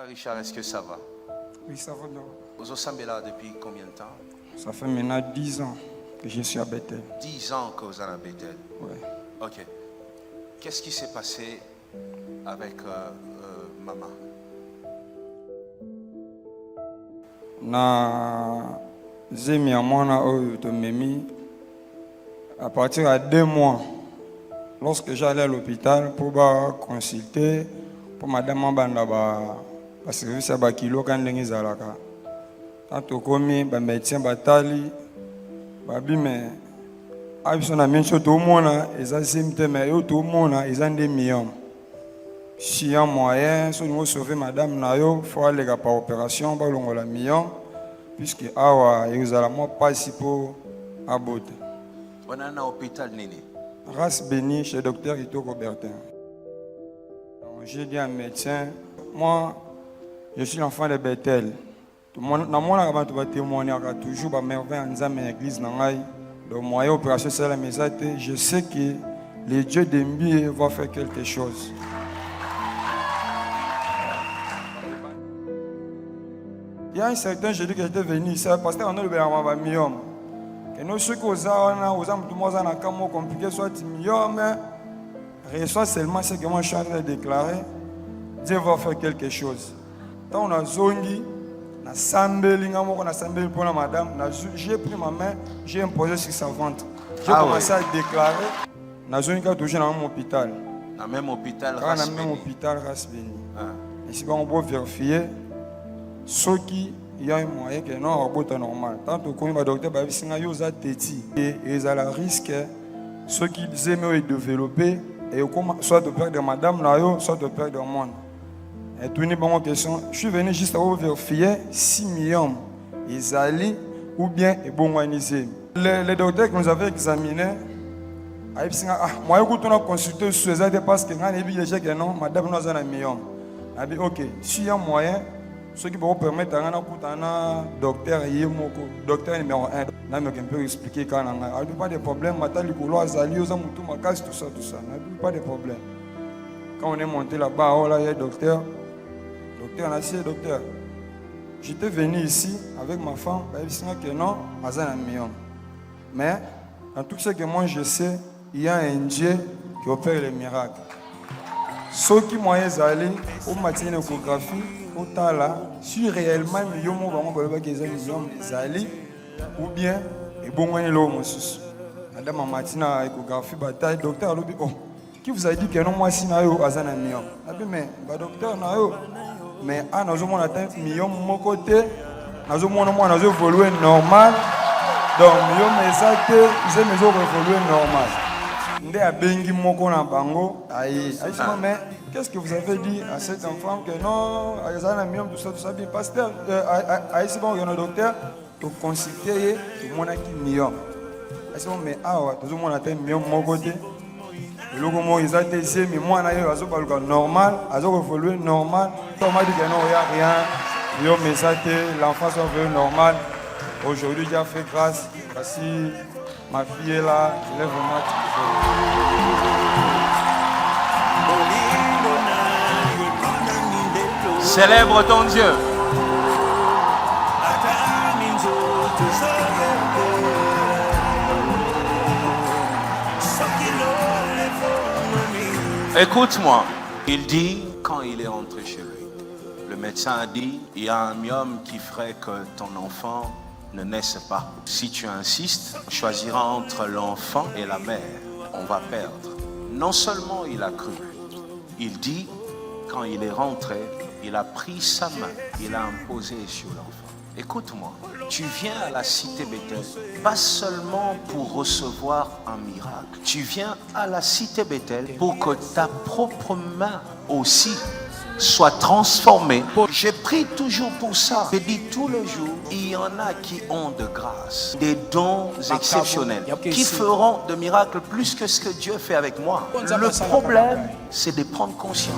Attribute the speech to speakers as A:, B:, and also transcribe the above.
A: Frère Richard, est-ce que ça va?
B: Oui, ça va bien.
A: Vous êtes là depuis combien de temps?
B: Ça fait maintenant 10 ans que je suis à Bethel.
A: 10 ans que vous êtes à Bethel.
B: Oui.
A: Ok. Qu'est-ce qui s'est passé avec maman?
B: Na zemi ya mwana oyo tomemi à partir de 2 mois, lorsque j'allais à l'hôpital pour consulter pour madame banda ba service ya bakilo ka ndenge ezalaka. Tant tokomi ba médecin batali babi me abiso na menso tomona eza symptôme yo tomona eza nde myome. Si y a moyen, si nous sauver madame Nayo, il faut aller par opération, pour la million, puisque awa il a moi pas si pour aborter.
A: On est à l'hôpital Nini.
B: Race bénie chez docteur Ito Robertin. J'ai dit à un médecin, moi je suis l'enfant de Bethel. Dans mon avant tu vas témoigner toujours à merveille en l'église nangai. Le moyen opération c'est la maison. Je sais que le Dieu d'Embi va faire quelque chose. Il y a un certain jeudi que j'étais venu ici, parce que on a le bénévolat myome. Et nous, ceux qui ont un cas compliqué, soit myome, reçoit seulement ce que moi je suis en train de déclarer. Dieu va faire quelque chose. Quand on a zongi, on a sambeli pour la madame, j'ai pris ma main, j'ai imposé sur sa ventre. J'ai commencé à déclarer. On a zongi toujours dans le même hôpital.
A: Dans le même hôpital,
B: dans le même hôpital, Rasbeni. Ici, on peut vérifier. Ceux qui y a un moyen que non robot normal. Tant que le docteur va dire que vous êtes et ils ont le risque ceux qui aiment développer et soit de perdre madame là, soit de perdre le monde. Et tout une bonne question. Je suis venu juste pour vérifier 6 millions ils allaient ou bien et bon organisé. Le docteur que nous avons examiné a dit moi je vais consulter sur les parce que non madame nous a un million. A dit ok s'il y a moyen. Ceux qui vont permettre à un docteur docteur numéro 1, je peux expliquer quand il n'y a pas de problème, tout ça, pas de problème. Quand on est monté là-bas, il y a un docteur, on a dit docteur, j'étais venu ici avec ma femme, il dit que non, je suis un million. Mais, en tout ce que moi je sais, il y a un Dieu qui opère les miracles. Ceux qui m'ont allé au matin de l'échographie, si réellement les gens ou bien et bon madame en matin échographie bataille docteur qui vous a dit que non moi si na yo azana million mais docteur na yo mais a nazo mona atteint million mon côté nazo mona moi nazo évoluer normal donc million mais ça que j'ai mes autres évoluer normal ndé abengi moko na bango aïe mais qu'est-ce que vous avez dit à cet enfant que non, tout ça, bien pasteur, ici bon, il y a un docteur, pour consulter, tout le monde a qui million. Mais tout le monde a un million de mon côté. Le moment ils ont été mais moi, je suis normal, je suis évolué normal. On m'a dit que non, il n'y a rien. Mais ça, l'enfant soit venu normal. Aujourd'hui, j'ai fait grâce. Parce que ma fille est là, elle est vraiment.
A: Célèbre ton Dieu. Écoute-moi. Il dit quand il est rentré chez lui. Le médecin a dit il y a un myome qui ferait que ton enfant ne naisse pas. Si tu insistes, on choisira entre l'enfant et la mère. On va perdre. Non seulement il a cru, il dit quand il est rentré, il a pris sa main, il a imposé sur l'enfant. Écoute-moi, tu viens à la cité Bethel, pas seulement pour recevoir un miracle. Tu viens à la cité Bethel pour que ta propre main aussi soit transformée. Je prie toujours pour ça. Je dis tous les jours, il y en a qui ont de grâce, des dons exceptionnels, qui feront de miracles plus que ce que Dieu fait avec moi. Le problème, c'est de prendre conscience.